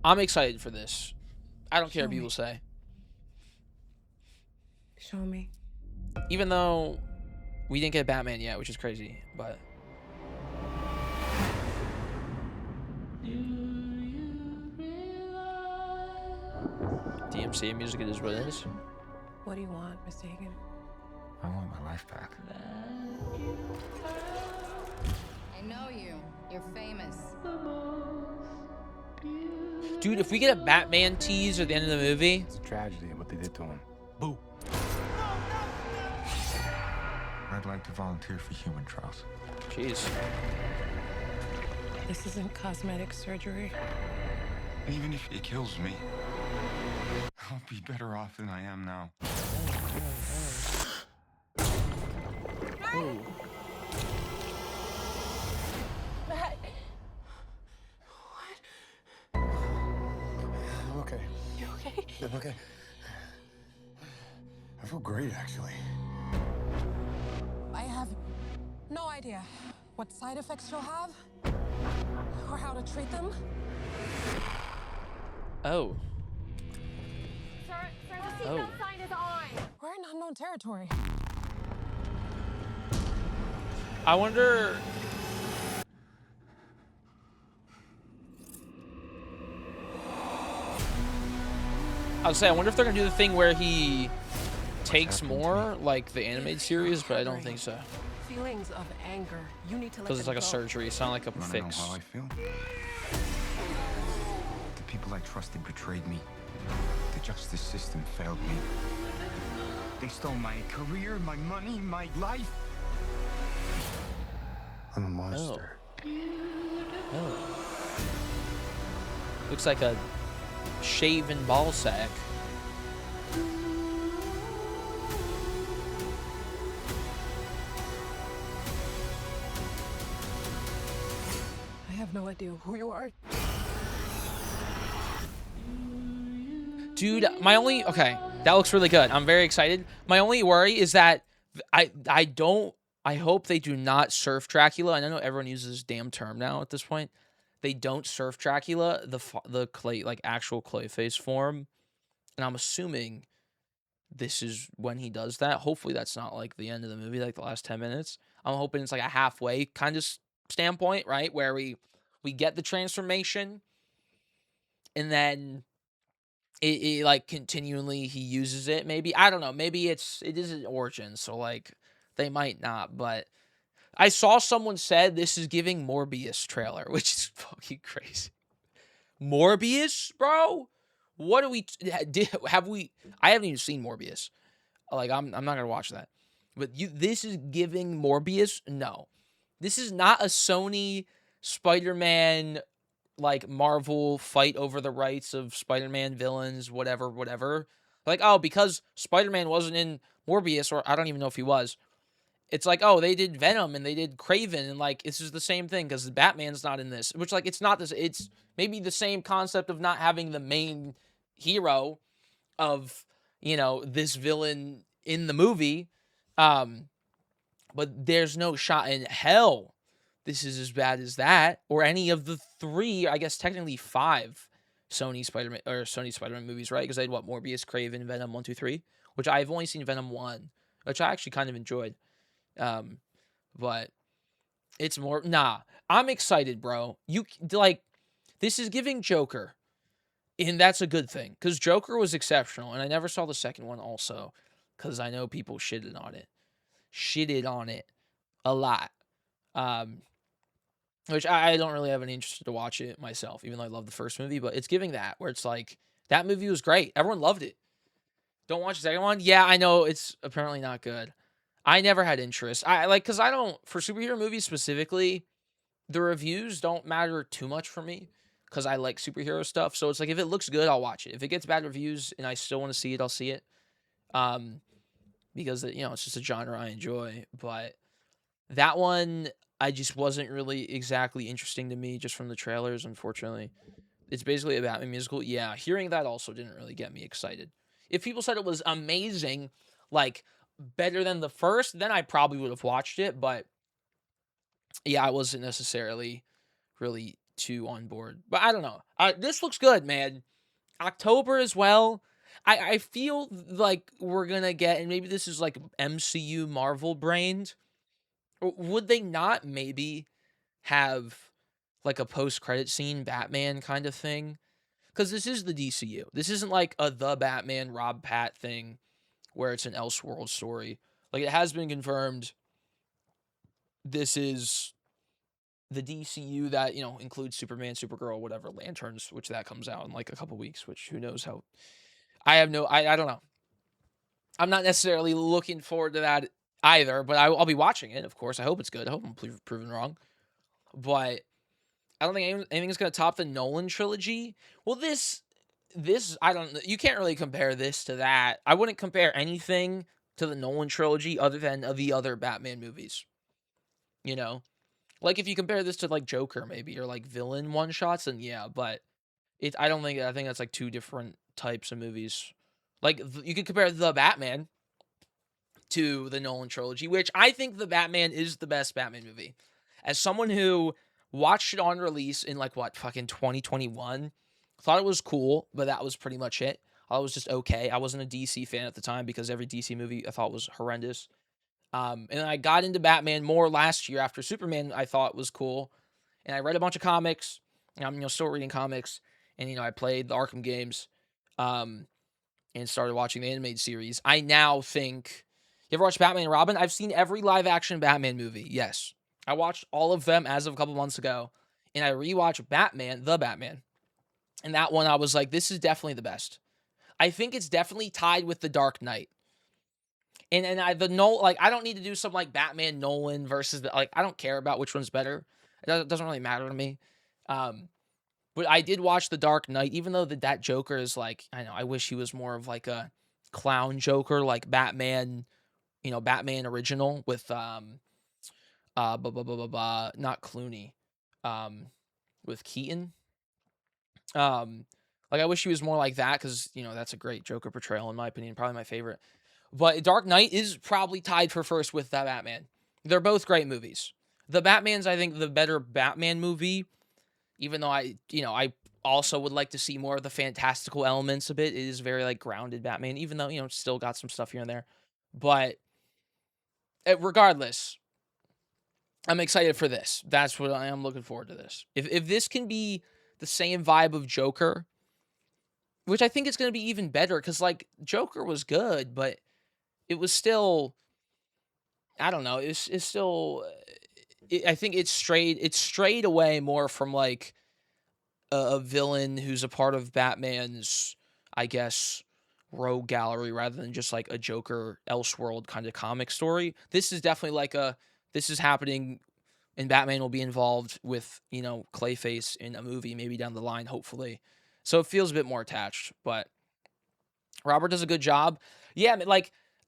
I'm excited for this. I don't care Show what people me. say. Show me. Even though we didn't get Batman yet, which is crazy, but DMC music, it is what it is. What do you want, Mr. Hagen? I want my life back. I know you. You're famous. Dude, if we get a Batman tease at the end of the movie, It's a tragedy what they did to him. Boo. I'd like to volunteer for human trials. jeez. This isn't cosmetic surgery. Even if it kills me, I'll be better off than I am now. Ooh. Matt. I'm okay. You okay? I'm okay. I feel great, actually. I have no idea what side effects you'll have or how to treat them. Oh. Sir, the Oh. seatbelt sign is on. We're in unknown territory. I wonder. I would say, I wonder if they're gonna do the thing where he takes happened to more, like the animated series, but I don't think so. Feelings of anger. You need to let Because it's like a go. surgery. It's not like a Wanna know fix. how I feel? The people I trusted betrayed me. The justice system failed me. They stole my career, my money, my life. I'm a monster. Oh. Looks like a shaven ball sack. I have no idea who you are. Dude, my only okay, that looks really good. I'm very excited. My only worry is that I hope they do not surf Dracula. And I know everyone uses this damn term now at this point. They don't surf Dracula, the clay, like actual Clayface form. And I'm assuming this is when he does that. Hopefully that's not like the end of the movie, like the last 10 minutes. I'm hoping it's like a halfway kind of standpoint, right? Where we get the transformation and then it like continually he uses it. Maybe I don't know. Maybe it is an origin, so like they might not. But I saw someone said this is giving Morbius trailer, which is fucking crazy. Morbius, bro. What do we have we? I haven't even seen Morbius. Like I'm not gonna watch that. But this is giving Morbius. No, this is not a Sony Spider-Man like Marvel fight over the rights of Spider-Man villains, whatever. Like, oh, because Spider-Man wasn't in Morbius, or I don't even know if he was. It's like, oh, they did Venom and they did Craven, and like this is the same thing because Batman's not in this. Which like it's not this. It's maybe the same concept of not having the main hero of this villain in the movie. But there's no shot in hell this is as bad as that, or any of the three, I guess technically five Sony Spider-Man movies, right? Because I had Morbius, Craven, Venom 1, 2, 3, which I've only seen Venom 1, which I actually kind of enjoyed. But it's more I'm excited, bro. You like this is giving Joker, and that's a good thing because Joker was exceptional, and I never saw the second one also because I know people shitted on it a lot. Which I don't really have any interest to watch it myself, even though I love the first movie. But it's giving that where it's like that movie was great. Everyone loved it. Don't watch the second one. Yeah, I know it's apparently not good. I never had interest. I like because I don't for superhero movies specifically. The reviews don't matter too much for me because I like superhero stuff. So it's like if it looks good, I'll watch it. If it gets bad reviews and I still want to see it, I'll see it. Because it's just a genre I enjoy. But that one I just wasn't really exactly interesting to me just from the trailers, unfortunately. It's basically a Batman musical. Yeah, hearing that also didn't really get me excited. If people said it was amazing, like better than the first, then I probably would have watched it. But yeah, I wasn't necessarily really too on board. But I don't know. This looks good, man. October as well. I feel like we're gonna get, and maybe this is like MCU Marvel brained. Would they not maybe have like a post-credit scene Batman kind of thing? Because this is the DCU. This isn't like a The Batman Rob Pat thing where it's an Elseworld story. Like, it has been confirmed this is the DCU that, includes Superman, Supergirl, whatever, Lanterns, which that comes out in like a couple weeks, which who knows how. I don't know. I'm not necessarily looking forward to that either, but I'll be watching it, of course. I hope it's good. I hope I'm proven wrong. But I don't think anything's going to top the Nolan trilogy. Well, this, I don't know. You can't really compare this to that. I wouldn't compare anything to the Nolan trilogy other than the other Batman movies. Like if you compare this to like Joker maybe, or like villain one-shots, then yeah, but I think that's like two different types of movies. Like you could compare The Batman to the Nolan trilogy, which I think The Batman is the best Batman movie. As someone who watched it on release in like fucking 2021, thought it was cool, but that was pretty much it. I was just okay. I wasn't a DC fan at the time because every DC movie I thought was horrendous. And then I got into Batman more last year after Superman I thought was cool. And I read a bunch of comics. And I'm still reading comics. And I played the Arkham games. And started watching the animated series. I now think, you ever watch Batman and Robin? I've seen every live action Batman movie. Yes. I watched all of them as of a couple months ago. And I rewatched The Batman. And that one I was like, this is definitely the best. I think it's definitely tied with The Dark Knight. And I don't need to do some like Batman Nolan versus I don't care about which one's better. It doesn't really matter to me. But I did watch The Dark Knight, even though that Joker is like, I know, I wish he was more of like a clown Joker, like Batman, Batman original with not Clooney, with Keaton. Like I wish he was more like that because that's a great Joker portrayal in my opinion, probably my favorite. But Dark Knight is probably tied for first with The Batman. They're both great movies. The Batman's, I think, the better Batman movie, even though I also would like to see more of the fantastical elements of it. It is very, like, grounded Batman, even though, it's still got some stuff here and there. But regardless, I'm excited for this. That's what I am looking forward to this. If this can be the same vibe of Joker, which I think it's going to be even better because, like, Joker was good, but it was still, I don't know. It's still, I think it's strayed away more from like a villain who's a part of Batman's, I guess, rogue gallery rather than just like a Joker Elseworld kind of comic story. This is definitely like this is happening, and Batman will be involved with Clayface in a movie maybe down the line, hopefully. So it feels a bit more attached, but Robert does a good job. Yeah,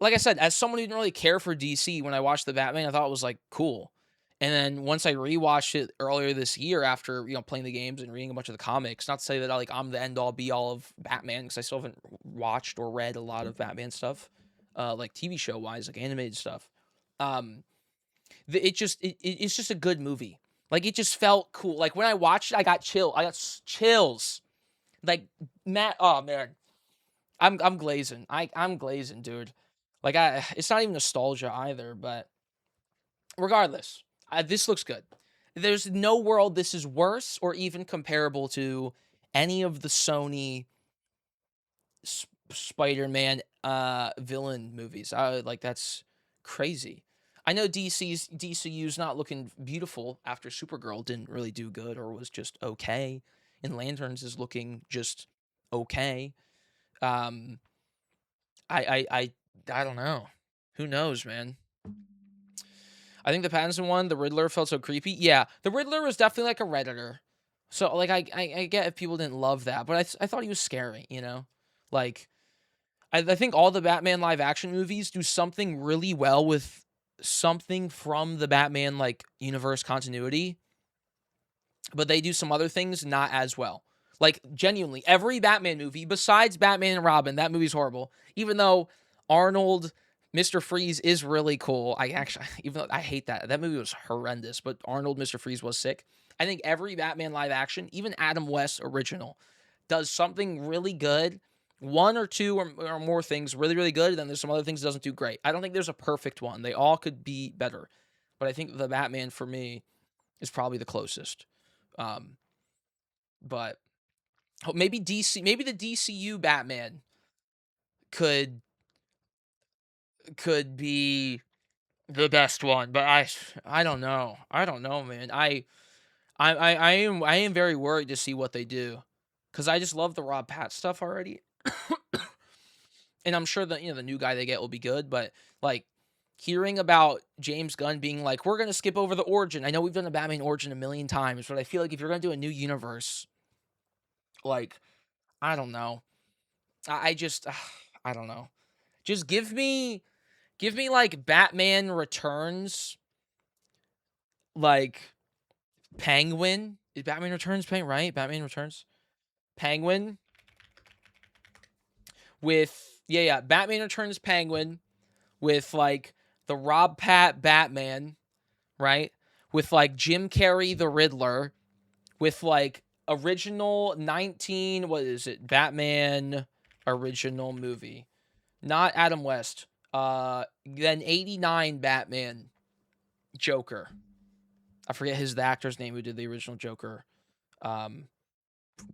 like I said, as someone who didn't really care for DC, when I watched The Batman, I thought it was, like, cool. And then once I rewatched it earlier this year after, playing the games and reading a bunch of the comics, not to say that, like, I'm the end-all, be-all of Batman, because I still haven't watched or read a lot of Batman stuff, like, TV show-wise, like, animated stuff. It's just a good movie. Like, it just felt cool. Like, when I watched it, I got chills. Like, oh, man. I'm glazing. I'm glazing, dude. Like, it's not even nostalgia either, but regardless, this looks good. There's no world this is worse or even comparable to any of the Sony Spider-Man villain movies. Like, that's crazy. I know DCU's not looking beautiful after Supergirl didn't really do good or was just okay, and Lanterns is looking just okay. I don't know. Who knows, man? I think the Pattinson one, the Riddler felt so creepy. Yeah, the Riddler was definitely like a Redditor. So, like, I get if people didn't love that, but I thought he was scary, Like, I think all the Batman live action movies do something really well with something from the Batman, like, universe continuity, but they do some other things not as well. Like, genuinely, every Batman movie, besides Batman and Robin, that movie's horrible. Even though Arnold, Mr. Freeze is really cool. Even though I hate that. That movie was horrendous, but Arnold, Mr. Freeze was sick. I think every Batman live action, even Adam West original, does something really good. One or two or more things really, really good. And then there's some other things it doesn't do great. I don't think there's a perfect one. They all could be better. But I think the Batman for me is probably the closest. But maybe maybe the DCU Batman could be the best one, but I don't know. I don't know, man. I am very worried to see what they do, because I just love the Rob Pat stuff already, and I'm sure that the new guy they get will be good. But like hearing about James Gunn being like, we're gonna skip over the origin. I know we've done the Batman origin a million times, but I feel like if you're gonna do a new universe, like I don't know. I just I don't know. Just give me like Batman Returns, like Penguin. Is Batman Returns right? Batman Returns. Penguin with Batman Returns Penguin with like the Rob Pat Batman, right? With like Jim Carrey the Riddler, with like original Batman original movie. Not Adam West. Then 89 Batman Joker. I forget the actor's name who did the original Joker.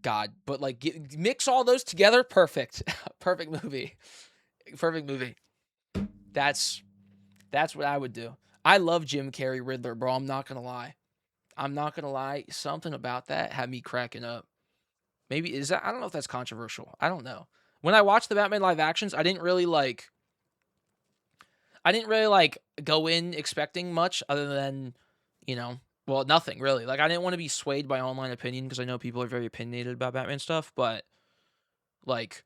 God, but like mix all those together, perfect. Perfect movie. Perfect movie. That's what I would do. I love Jim Carrey Riddler, bro. I'm not gonna lie. Something about that had me cracking up. Maybe is that? I don't know if that's controversial. I don't know. When I watched the Batman live actions, I didn't really go in expecting much other than, well, nothing really. Like, I didn't want to be swayed by online opinion because I know people are very opinionated about Batman stuff, but like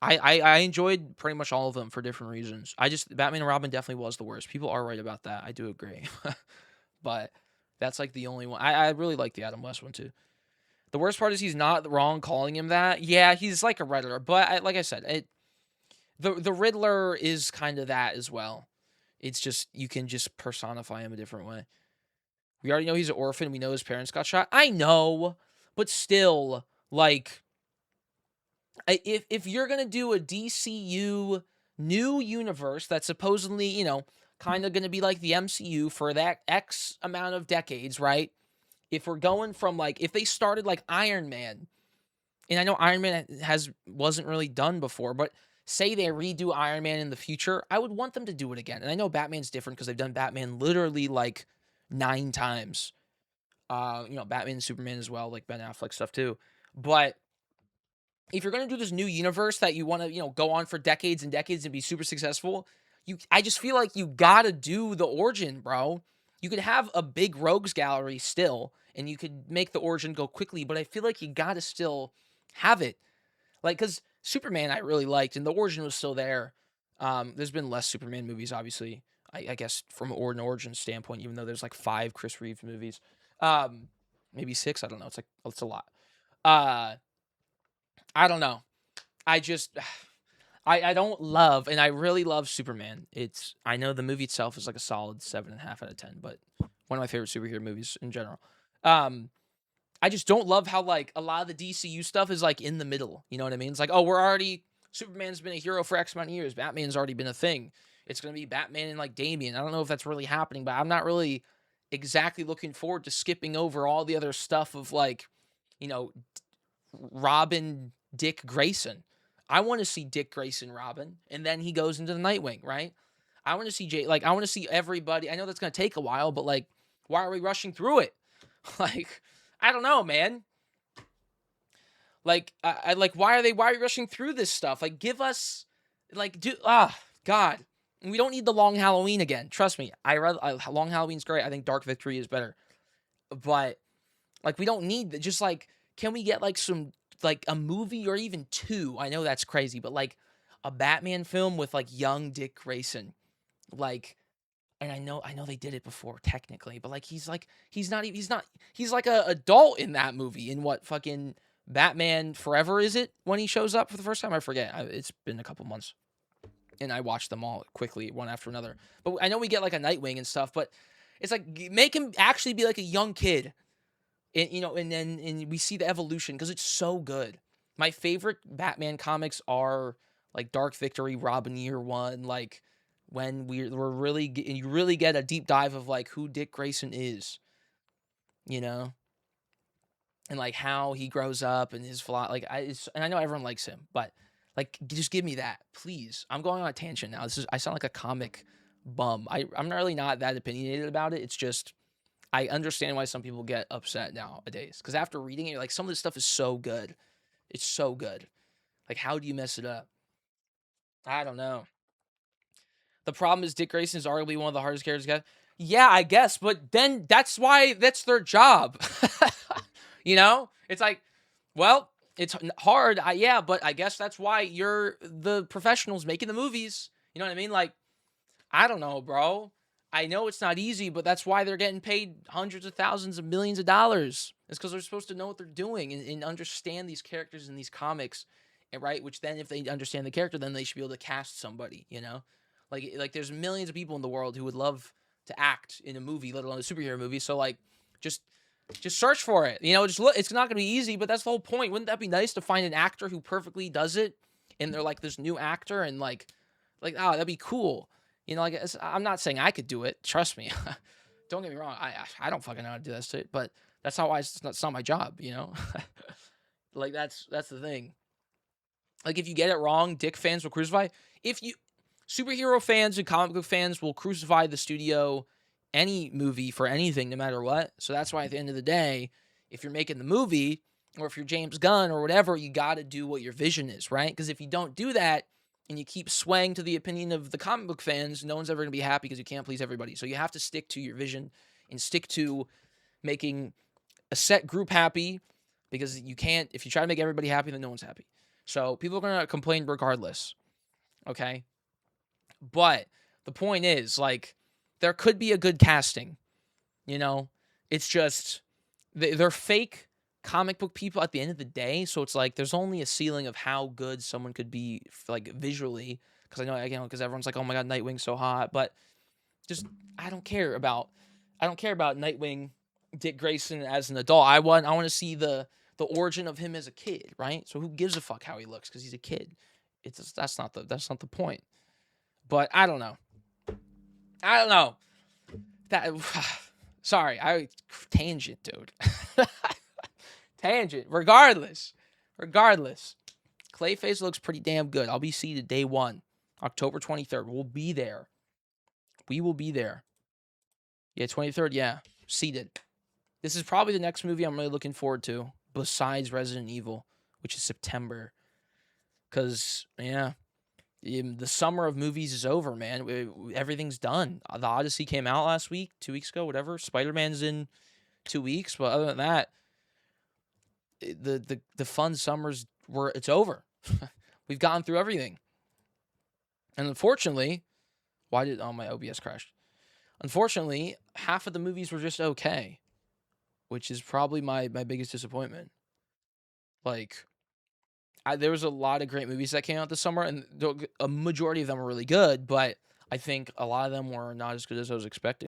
I enjoyed pretty much all of them for different reasons. Batman and Robin definitely was the worst. People are right about that. I do agree. But that's like the only one. I really like the Adam West one too. The worst part is he's not wrong calling him that. Yeah, he's like a Riddler, but like I said, the Riddler is kind of that as well. It's just you can just personify him a different way. We already know he's an orphan. We know his parents got shot. I know, but still, like, if you're gonna do a DCU new universe that's supposedly, kind of gonna be like the MCU for that X amount of decades, right? If we're going from like, if they started like Iron Man, and I know Iron Man wasn't really done before, but say they redo Iron Man in the future, I would want them to do it again. And I know Batman's different because they've done Batman literally like 9 times. Batman and Superman as well, like Ben Affleck stuff too. But if you're going to do this new universe that you want to, go on for decades and decades and be super successful, I just feel like you got to do the origin, bro. You could have a big rogues gallery still, and you could make the origin go quickly, but I feel like you got to still have it. Like, because Superman I really liked, and the origin was still there. There's been less Superman movies, obviously, I guess, from an origin standpoint, even though there's like 5 Chris Reeve movies. Maybe 6, I don't know. It's a lot. I don't know. I don't love, and I really love Superman. I know the movie itself is like a solid 7.5 out of 10, but one of my favorite superhero movies in general. I just don't love how like a lot of the DCU stuff is like in the middle. You know what I mean? It's like, oh, Superman's been a hero for X amount of years. Batman's already been a thing. It's gonna be Batman and like Damian. I don't know if that's really happening, but I'm not really exactly looking forward to skipping over all the other stuff of like, Robin, Dick Grayson. I want to see Dick Grayson Robin, and then he goes into the Nightwing, right? I want to see I want to see everybody. I know that's gonna take a while, but like, why are we rushing through it? Like, I don't know, man. Like, I like, why are you rushing through this stuff? Like, give us, like, God. We don't need the long Halloween again. Trust me. Long Halloween's great. I think Dark Victory is better. But, like, we don't need just, like, can we get, like, some, like, a movie or even 2? I know that's crazy, but, like, a Batman film with, like, young Dick Grayson. Like, and I know they did it before, technically, but, like, he's like a adult in that movie. In what fucking Batman Forever is it when he shows up for the first time? I forget. It's been a couple months, and I watched them all quickly, one after another. But I know we get like a Nightwing and stuff, but it's like make him actually be like a young kid. And and we see the evolution because it's so good. My favorite Batman comics are like Dark Victory, Robin Year One, like when we're really and you really get a deep dive of like who Dick Grayson is, you know, and like how he grows up and his like and I know everyone likes him, but like just give me that, please. I'm going on a tangent now. I sound like a comic bum. I'm really not that opinionated about it. It's just I understand why some people get upset nowadays because after reading it, like some of this stuff is so good. It's so good. Like how do you mess it up? I don't know. The problem is Dick Grayson is arguably one of the hardest characters to get. Yeah, I guess, but then that's why that's their job. It's like, well, it's hard. Yeah, but I guess that's why you're the professionals making the movies. You know what I mean? Like, I don't know, bro. I know it's not easy, but that's why they're getting paid hundreds of thousands of millions of dollars. It's because they're supposed to know what they're doing and understand these characters in these comics, and right? Which then, if they understand the character, then they should be able to cast somebody. Like there's millions of people in the world who would love to act in a movie, let alone a superhero movie. So like, just search for it. Just look. It's not gonna be easy, but that's the whole point. Wouldn't that be nice to find an actor who perfectly does it, and they're like this new actor, and like, oh, that'd be cool. I'm not saying I could do it. Trust me. Don't get me wrong. I don't fucking know how to do that shit, but that's how it's not my job. Like that's the thing. Like if you get it wrong, Dick fans will crucify. Superhero fans and comic book fans will crucify the studio, any movie for anything, no matter what. So that's why at the end of the day, if you're making the movie or if you're James Gunn or whatever, you got to do what your vision is, right? Because if you don't do that and you keep swaying to the opinion of the comic book fans, no one's ever going to be happy because you can't please everybody. So you have to stick to your vision and stick to making a set group happy, because you can't, if you try to make everybody happy, then no one's happy. So people are going to complain regardless. Okay. But the point is, like, there could be a good casting, it's just they're fake comic book people at the end of the day. So it's like, there's only a ceiling of how good someone could be like visually. Cause I know, again, because everyone's like, oh my God, Nightwing's so hot, but just, I don't care about Nightwing, Dick Grayson as an adult. I want to see the origin of him as a kid, right? So who gives a fuck how he looks? Cause he's a kid. That's not the point. But I don't know. That sorry, tangent, dude. Tangent. Regardless, Clayface looks pretty damn good. I'll be seated day one, October 23rd. We'll be there. We will be there. Yeah, 23rd. Yeah, seated. This is probably the next movie I'm really looking forward to, besides Resident Evil, which is September. Cause yeah. The summer of movies is over, man. Everything's done. The Odyssey came out last week, 2 weeks ago, whatever. Spider-Man's in 2 weeks, but other than that, the fun summers it's over. We've gotten through everything. And unfortunately, my OBS crashed. Unfortunately, half of the movies were just okay, which is probably my biggest disappointment. Like, there was a lot of great movies that came out this summer, and a majority of them were really good, but I think a lot of them were not as good as I was expecting.